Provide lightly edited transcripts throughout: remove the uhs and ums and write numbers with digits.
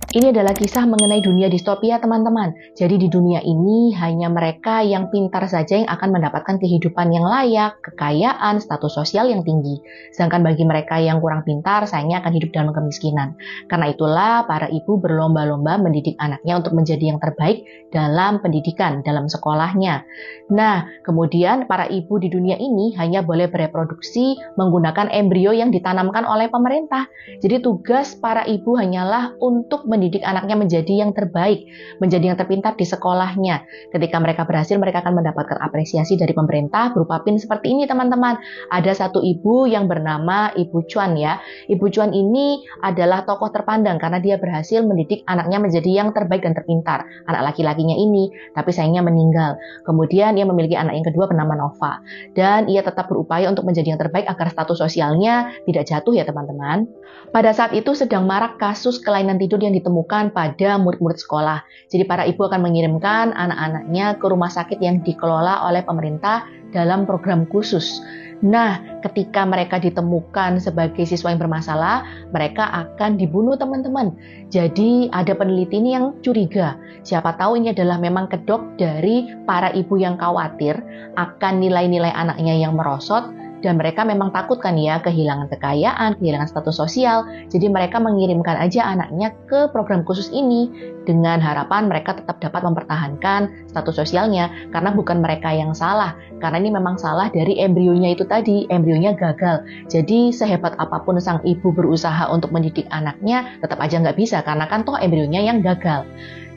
Ini adalah kisah mengenai dunia distopia, teman-teman. Jadi di dunia ini hanya mereka yang pintar saja yang akan mendapatkan kehidupan yang layak, kekayaan, status sosial yang tinggi. Sedangkan bagi mereka yang kurang pintar, sayangnya akan hidup dalam kemiskinan. Karena itulah para ibu berlomba-lomba mendidik anaknya untuk menjadi yang terbaik dalam pendidikan, dalam sekolahnya. Nah, kemudian para ibu di dunia ini hanya boleh bereproduksi menggunakan embrio yang ditanamkan oleh pemerintah. Jadi tugas para ibu hanyalah untuk mendidik anaknya menjadi yang terbaik, menjadi yang terpintar di sekolahnya. Ketika mereka berhasil, mereka akan mendapatkan apresiasi dari pemerintah berupa pin seperti ini, teman-teman. Ada satu ibu yang bernama Ibu Chuan ya. Ibu Chuan ini adalah tokoh terpandang karena dia berhasil mendidik anaknya menjadi yang terbaik dan terpintar. Anak laki-lakinya ini, tapi sayangnya meninggal. Kemudian ia memiliki anak yang kedua bernama Nova. Dan ia tetap berupaya untuk menjadi yang terbaik agar status sosialnya tidak jatuh ya, teman-teman. Pada saat itu sedang marak kasus kelainan tidur yang ditemukan pada murid-murid sekolah. Jadi para ibu akan mengirimkan anak-anaknya ke rumah sakit yang dikelola oleh pemerintah dalam program khusus. Nah, ketika mereka ditemukan sebagai siswa yang bermasalah, mereka akan dibunuh, teman-teman. Jadi ada peneliti ini yang curiga. Siapa tahu ini adalah memang kedok dari para ibu yang khawatir akan nilai-nilai anaknya yang merosot. Dan mereka memang takut kan ya, kehilangan kekayaan, kehilangan status sosial. Jadi mereka mengirimkan aja anaknya ke program khusus ini dengan harapan mereka tetap dapat mempertahankan status sosialnya. Karena bukan mereka yang salah, karena ini memang salah dari embrionya itu tadi, embrionya gagal. Jadi sehebat apapun sang ibu berusaha untuk mendidik anaknya, tetap aja nggak bisa karena kan toh embrionya yang gagal.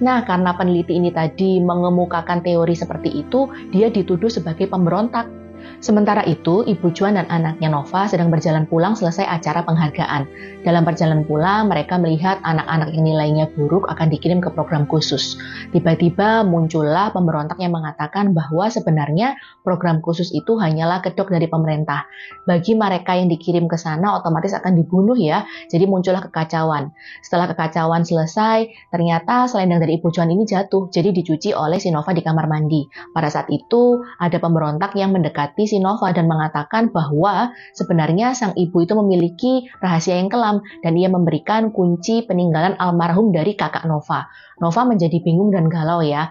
Nah, karena peneliti ini tadi mengemukakan teori seperti itu, dia dituduh sebagai pemberontak. Sementara itu, Ibu Chuan dan anaknya Nova sedang berjalan pulang selesai acara penghargaan. Dalam perjalanan pulang, mereka melihat anak-anak yang nilainya buruk akan dikirim ke program khusus. Tiba-tiba muncullah pemberontak yang mengatakan bahwa sebenarnya program khusus itu hanyalah kedok dari pemerintah. Bagi mereka yang dikirim ke sana otomatis akan dibunuh ya, jadi muncullah kekacauan. Setelah kekacauan selesai, ternyata selendang dari Ibu Chuan ini jatuh, jadi dicuci oleh si Nova di kamar mandi. Pada saat itu, ada pemberontak yang mendekati si Nova dan mengatakan bahwa sebenarnya sang ibu itu memiliki rahasia yang kelam dan ia memberikan kunci peninggalan almarhum dari kakak Nova. Nova menjadi bingung dan galau ya.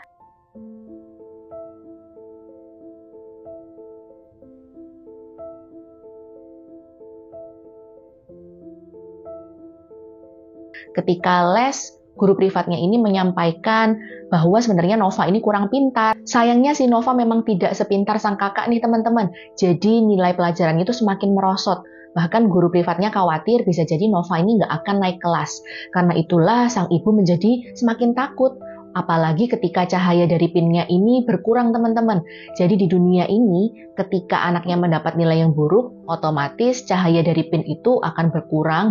Ketika les, guru privatnya ini menyampaikan bahwa sebenarnya Nova ini kurang pintar. Sayangnya si Nova memang tidak sepintar sang kakak nih teman-teman. Jadi nilai pelajarannya itu semakin merosot. Bahkan guru privatnya khawatir bisa jadi Nova ini nggak akan naik kelas. Karena itulah sang ibu menjadi semakin takut. Apalagi ketika cahaya dari pinnya ini berkurang teman-teman. Jadi di dunia ini ketika anaknya mendapat nilai yang buruk, otomatis cahaya dari pin itu akan berkurang.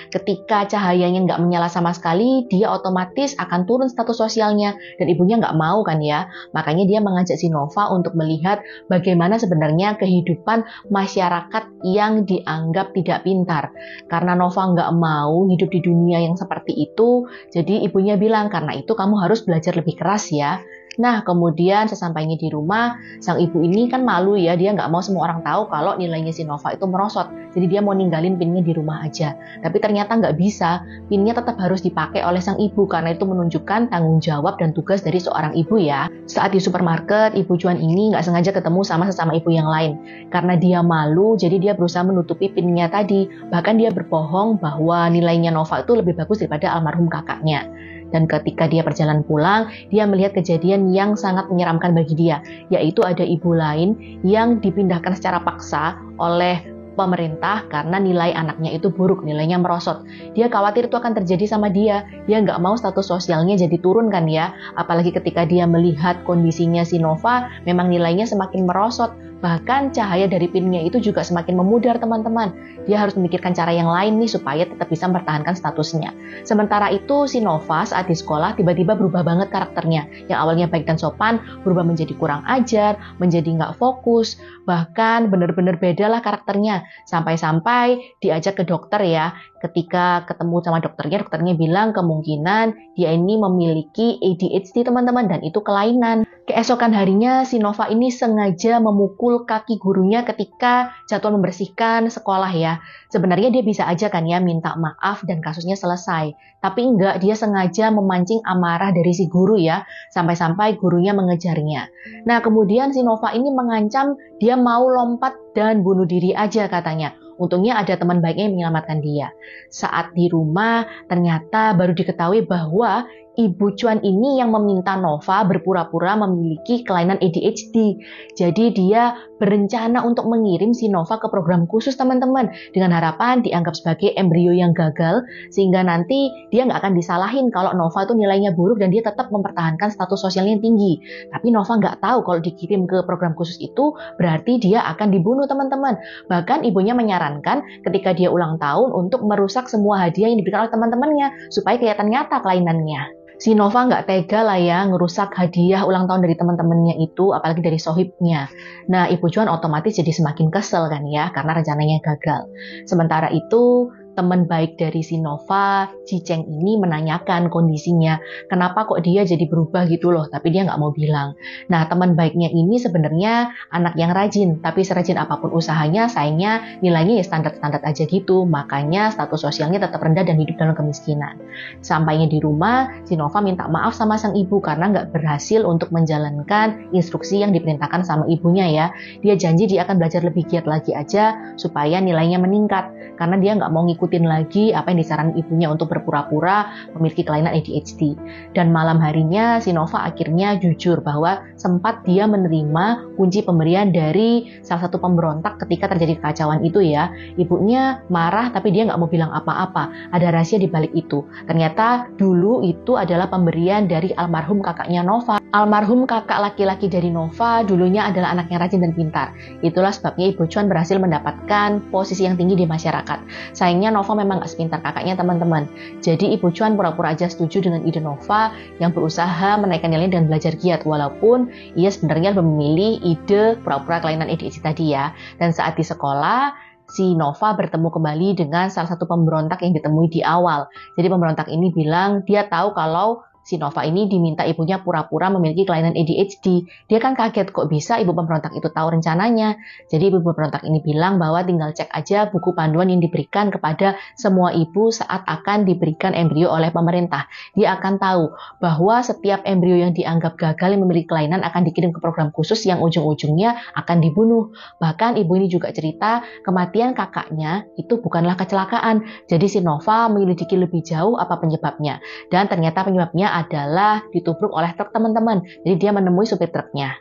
Ketika cahayanya nggak menyala sama sekali, dia otomatis akan turun status sosialnya. Dan ibunya nggak mau kan ya. Makanya dia mengajak si Nova untuk melihat bagaimana sebenarnya kehidupan masyarakat yang dianggap tidak pintar. Karena Nova nggak mau hidup di dunia yang seperti itu, jadi ibunya bilang, karena itu kamu harus belajar lebih keras ya. Nah, kemudian sesampainya di rumah, sang ibu ini kan malu ya, dia nggak mau semua orang tahu kalau nilainya si Nova itu merosot. Jadi dia mau ninggalin pinnya di rumah aja. Tapi ternyata nggak bisa, pinnya tetap harus dipakai oleh sang ibu karena itu menunjukkan tanggung jawab dan tugas dari seorang ibu ya. Saat di supermarket, Ibu Chuan ini nggak sengaja ketemu sama sesama ibu yang lain. Karena dia malu, jadi dia berusaha menutupi pinnya tadi. Bahkan dia berbohong bahwa nilainya Nova itu lebih bagus daripada almarhum kakaknya. Dan ketika dia berjalan pulang, dia melihat kejadian yang sangat menyeramkan bagi dia, yaitu ada ibu lain yang dipindahkan secara paksa oleh pemerintah karena nilai anaknya itu buruk, nilainya merosot. Dia khawatir itu akan terjadi sama dia. Dia nggak mau status sosialnya jadi turun kan ya. Apalagi ketika dia melihat kondisinya si Nova, memang nilainya semakin merosot. Bahkan cahaya dari pinnya itu juga semakin memudar teman-teman. Dia harus memikirkan cara yang lain nih supaya tetap bisa mempertahankan statusnya. Sementara itu si Nova saat di sekolah tiba-tiba berubah banget karakternya. Yang awalnya baik dan sopan berubah menjadi kurang ajar, menjadi nggak fokus, bahkan benar-benar bedalah karakternya. Sampai-sampai diajak ke dokter ya. Ketika ketemu sama dokternya bilang kemungkinan dia ini memiliki ADHD teman-teman dan itu kelainan. Keesokan harinya, si Nova ini sengaja memukul kaki gurunya ketika jadwal membersihkan sekolah ya. Sebenarnya dia bisa aja kan ya minta maaf dan kasusnya selesai. Tapi enggak, dia sengaja memancing amarah dari si guru ya, sampai-sampai gurunya mengejarnya. Nah, kemudian si Nova ini mengancam dia mau lompat dan bunuh diri aja katanya. Untungnya ada teman baiknya yang menyelamatkan dia. Saat di rumah, ternyata baru diketahui bahwa Ibu Cuan ini yang meminta Nova berpura-pura memiliki kelainan ADHD. Jadi dia berencana untuk mengirim si Nova ke program khusus teman-teman dengan harapan dianggap sebagai embrio yang gagal sehingga nanti dia nggak akan disalahin kalau Nova itu nilainya buruk dan dia tetap mempertahankan status sosialnya yang tinggi. Tapi Nova nggak tahu kalau dikirim ke program khusus itu berarti dia akan dibunuh teman-teman. Bahkan ibunya menyarankan ketika dia ulang tahun untuk merusak semua hadiah yang diberikan oleh teman-temannya supaya kelihatan nyata kelainannya. Si Nova nggak tega lah ya ngerusak hadiah ulang tahun dari teman-temannya itu, apalagi dari sohibnya. Nah, Ibu Cuan otomatis jadi semakin kesel kan ya, karena rencananya gagal. Sementara itu, teman baik dari si Nova, Ji Cheng ini menanyakan kondisinya. Kenapa kok dia jadi berubah gitu loh, tapi dia nggak mau bilang. Nah, teman baiknya ini sebenarnya anak yang rajin, tapi serajin apapun usahanya, sayangnya nilainya ya standar-standar aja gitu. Makanya status sosialnya tetap rendah dan hidup dalam kemiskinan. Sampainya di rumah, si Nova minta maaf sama sang ibu karena nggak berhasil untuk menjalankan instruksi yang diperintahkan sama ibunya ya. Dia janji dia akan belajar lebih giat lagi aja supaya nilainya meningkat. Karena dia nggak mau ngikutin lagi apa yang disarankan ibunya untuk berpura-pura memiliki kelainan ADHD. Dan malam harinya si Nova akhirnya jujur bahwa sempat dia menerima kunci pemberian dari salah satu pemberontak ketika terjadi kekacauan itu ya. Ibunya marah tapi dia nggak mau bilang apa-apa. Ada rahasia di balik itu. Ternyata dulu itu adalah pemberian dari almarhum kakaknya Nova. Almarhum kakak laki-laki dari Nova dulunya adalah anak yang rajin dan pintar. Itulah sebabnya Ibu Cuan berhasil mendapatkan posisi yang tinggi di masyarakat. Sayangnya Nova memang gak sepintar kakaknya teman-teman. Jadi Ibu Cuan pura-pura aja setuju dengan ide Nova yang berusaha menaikkan nilainya dengan belajar giat. Walaupun ia sebenarnya memilih ide pura-pura kelainan ADHD tadi ya. Dan saat di sekolah, si Nova bertemu kembali dengan salah satu pemberontak yang ditemui di awal. Jadi pemberontak ini bilang dia tahu kalau si Nova ini diminta ibunya pura-pura memiliki kelainan ADHD. Dia kan kaget kok bisa ibu pemberontak itu tahu rencananya. Jadi ibu pemberontak ini bilang bahwa tinggal cek aja buku panduan yang diberikan kepada semua ibu saat akan diberikan embrio oleh pemerintah. Dia akan tahu bahwa setiap embrio yang dianggap gagal yang memiliki kelainan akan dikirim ke program khusus yang ujung-ujungnya akan dibunuh. Bahkan ibu ini juga cerita kematian kakaknya itu bukanlah kecelakaan. Jadi si Nova menyelidiki lebih jauh apa penyebabnya. Dan ternyata penyebabnya adalah ditubruk oleh truk teman-teman. Jadi dia menemui supir truknya.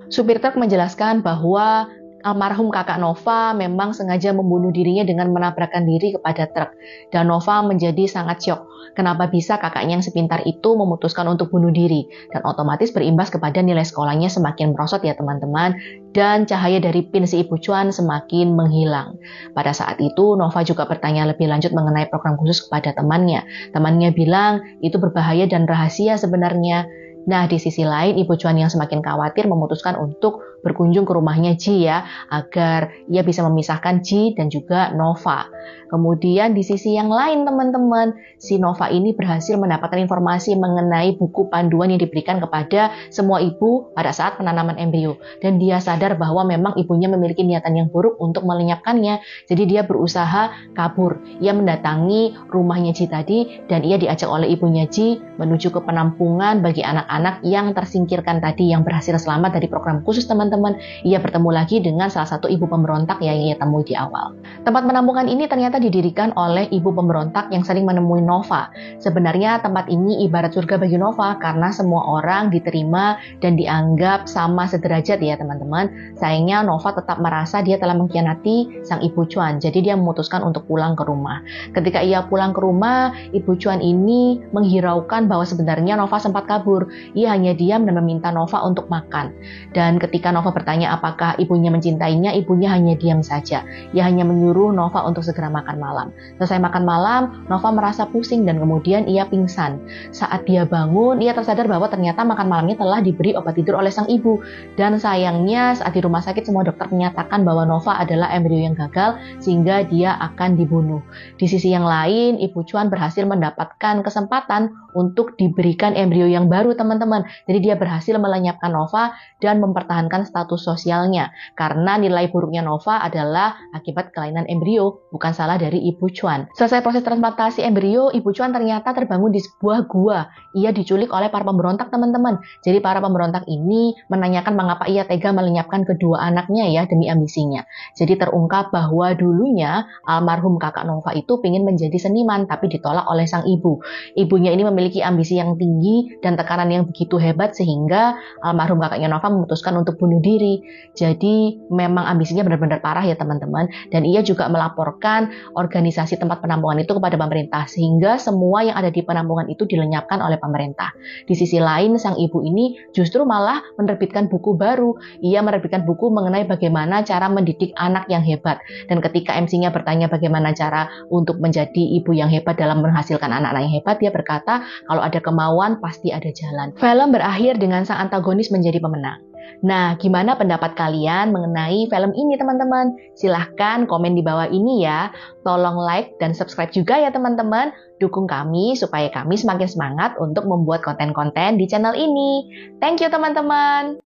Supir truk menjelaskan bahwa almarhum kakak Nova memang sengaja membunuh dirinya dengan menabrakkan diri kepada truk. Dan Nova menjadi sangat syok. Kenapa bisa kakaknya yang sepintar itu memutuskan untuk bunuh diri? Dan otomatis berimbas kepada nilai sekolahnya semakin merosot ya teman-teman. Dan cahaya dari pin si Ibu Cuan semakin menghilang. Pada saat itu, Nova juga bertanya lebih lanjut mengenai program khusus kepada temannya. Temannya bilang, itu berbahaya dan rahasia sebenarnya. Nah, di sisi lain, Ibu Cuan yang semakin khawatir memutuskan untuk berkunjung ke rumahnya Ji ya, agar ia bisa memisahkan Ji dan juga Nova. Kemudian di sisi yang lain teman-teman, si Nova ini berhasil mendapatkan informasi mengenai buku panduan yang diberikan kepada semua ibu pada saat penanaman embrio. Dan dia sadar bahwa memang ibunya memiliki niatan yang buruk untuk melenyapkannya. Jadi dia berusaha kabur. Ia mendatangi rumahnya Ji tadi dan ia diajak oleh ibunya Ji menuju ke penampungan bagi anak-anak yang tersingkirkan tadi yang berhasil selamat dari program khusus teman-teman. Ia bertemu lagi dengan salah satu ibu pemberontak yang ia temui di awal. Tempat penampungan ini ternyata didirikan oleh ibu pemberontak yang sering menemui Nova. Sebenarnya tempat ini ibarat surga bagi Nova karena semua orang diterima dan dianggap sama sederajat ya teman-teman. Sayangnya Nova tetap merasa dia telah mengkhianati sang Ibu Cuan. Jadi dia memutuskan untuk pulang ke rumah. Ketika ia pulang ke rumah, Ibu Cuan ini menghiraukan bahwa sebenarnya Nova sempat kabur. Ia hanya diam dan meminta Nova untuk makan. Dan ketika Nova Nova bertanya apakah ibunya mencintainya, ibunya hanya diam saja. Ia hanya menyuruh Nova untuk segera makan malam. Selesai makan malam, Nova merasa pusing dan kemudian ia pingsan. Saat dia bangun, ia tersadar bahwa ternyata makan malamnya telah diberi obat tidur oleh sang ibu. Dan sayangnya saat di rumah sakit semua dokter menyatakan bahwa Nova adalah embrio yang gagal sehingga dia akan dibunuh. Di sisi yang lain, Ibu Chuan berhasil mendapatkan kesempatan untuk diberikan embrio yang baru, teman-teman. Jadi dia berhasil melenyapkan Nova dan mempertahankan status sosialnya. Karena nilai buruknya Nova adalah akibat kelainan embrio, bukan salah dari Ibu Chuan. Selesai proses transplantasi embrio, Ibu Chuan ternyata terbangun di sebuah gua. Ia diculik oleh para pemberontak, teman-teman. Jadi para pemberontak ini menanyakan mengapa ia tega melenyapkan kedua anaknya ya demi ambisinya. Jadi terungkap bahwa dulunya almarhum kakak Nova itu ingin menjadi seniman tapi ditolak oleh sang ibu. Ibunya ini memiliki ambisi yang tinggi dan tekanan yang begitu hebat sehingga almarhum kakaknya Nova memutuskan untuk bunuh diri. Jadi memang ambisinya benar-benar parah ya teman-teman. Dan ia juga melaporkan organisasi tempat penampungan itu kepada pemerintah sehingga semua yang ada di penampungan itu dilenyapkan oleh pemerintah. Di sisi lain sang ibu ini justru malah menerbitkan buku baru. Ia menerbitkan buku mengenai bagaimana cara mendidik anak yang hebat. Dan ketika MC-nya bertanya bagaimana cara untuk menjadi ibu yang hebat dalam menghasilkan anak-anak yang hebat, dia berkata kalau ada kemauan pasti ada jalan. Film berakhir dengan sang antagonis menjadi pemenang. Nah, gimana pendapat kalian mengenai film ini teman-teman? Silahkan komen di bawah ini ya. Tolong like dan subscribe juga ya teman-teman. Dukung kami supaya kami semakin semangat untuk membuat konten-konten di channel ini. Thank you teman-teman.